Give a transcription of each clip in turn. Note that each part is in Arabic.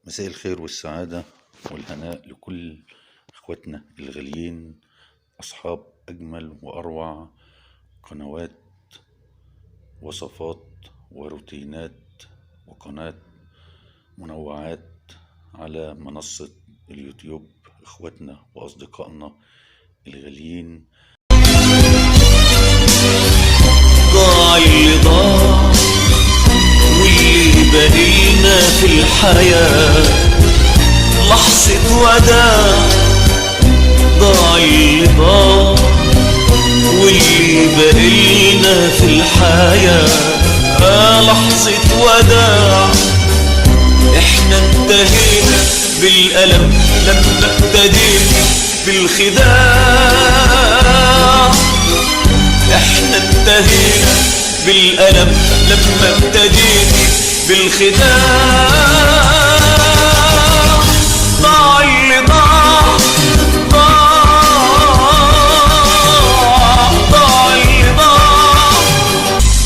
مساء الخير والسعادة والهناء لكل إخواتنا الغاليين، أصحاب أجمل وأروع قنوات وصفات وروتينات وقناة منوعات على منصة اليوتيوب. إخواتنا وأصدقائنا الغاليين، ضاع اللي ضاع واللي بقينا في الحياة لحظة وداع. ضاع اللي ضاع واللي بقينا في الحياة لحظة وداع. احنا انتهينا بالألم لما ابتدينا بالخداع. احنا انتهينا بالألم لما ابتدينا بالخداع. ضاع اللي ضاع ضاع اللي ضاع.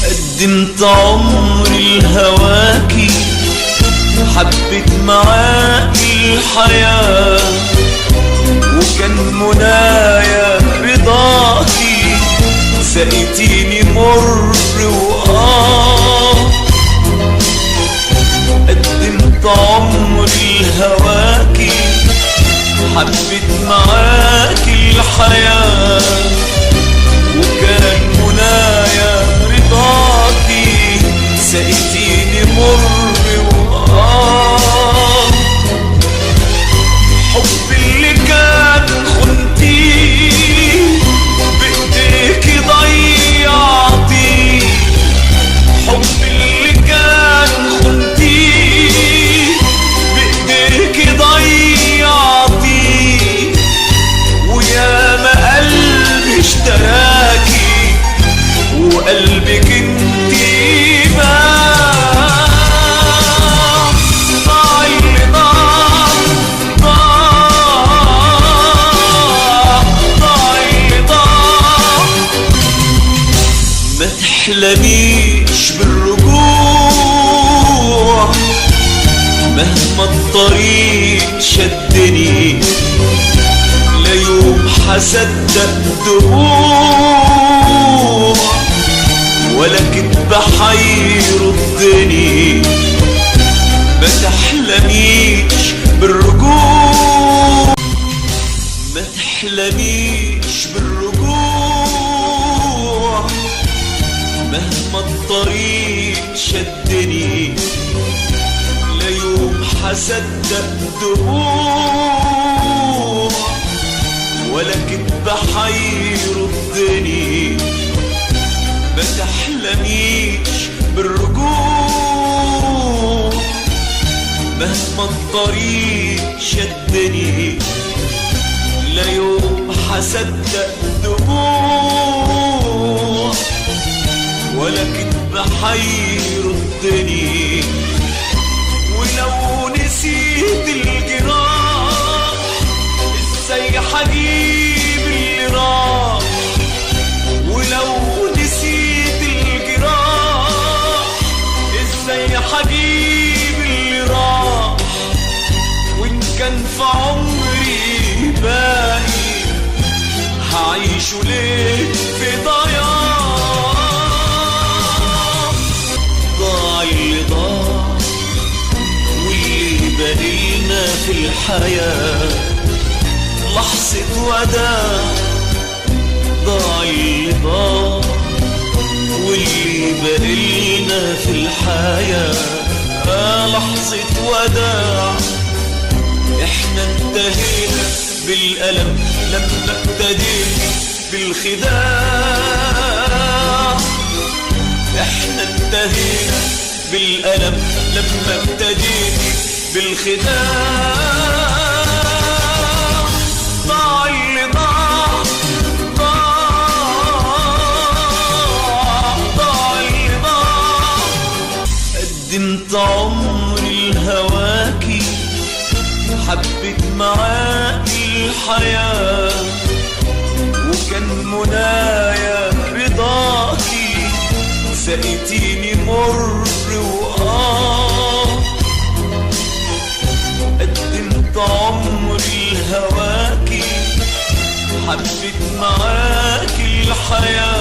قدمت عمري لهواكي، حبيت معاكي الحياة، وكان منايا رضاكي، سقيتيني مر قدمت عمري لهواكي، حبيت معاكي الحياة، وكان منايا رضاكي، سقيتيني مر حب اللي كان خنتيه بايديكي ضيعتيه. حب اللي كان خنتيه بايديكي ضيعتيه. ويا ما قلبي اشتراكي وقلبك انتي باع. ضاع اللي ضاع ضاع اللي ضاع. ما تحلميش بالرجوع مهما الطريق شدني، لا يوم حصدق دموع ولا كدب حيردني. ما تحلميش بالرجوع، ما تحلميش بالرجوع مهما الطريق شدني، لا يوم حصدق دموع ولا كدب حيردني. ما تحلميش بالرجوع مهما الطريق شدني، لا يوم حصدق دموع ولا كدب حيردني. ولو نسيت الجراح ازاي حجيب اللي راح. ولو نسيت الجراح ازاي حجيب اللي راح. وان كان في عمري باقي هعيشه ليه في ضياع. ضاع اللي ضاع واللي بقينا في الحياة لحظة وداع. ضاع اللي ضاع واللي بقينا في الحياة لحظة وداع. احنا انتهينا بالألم لما ابتدينا بالخداع. احنا انتهينا بالألم لما ابتدينا بالخداع. ضاع اللي ضاع ضاع اللي ضاع. قدمت عمري لهواكي، حبيت معاكي الحياة، وكان منايا رضاكي، سقيتيني مر هواكي حبيت معاك الحياة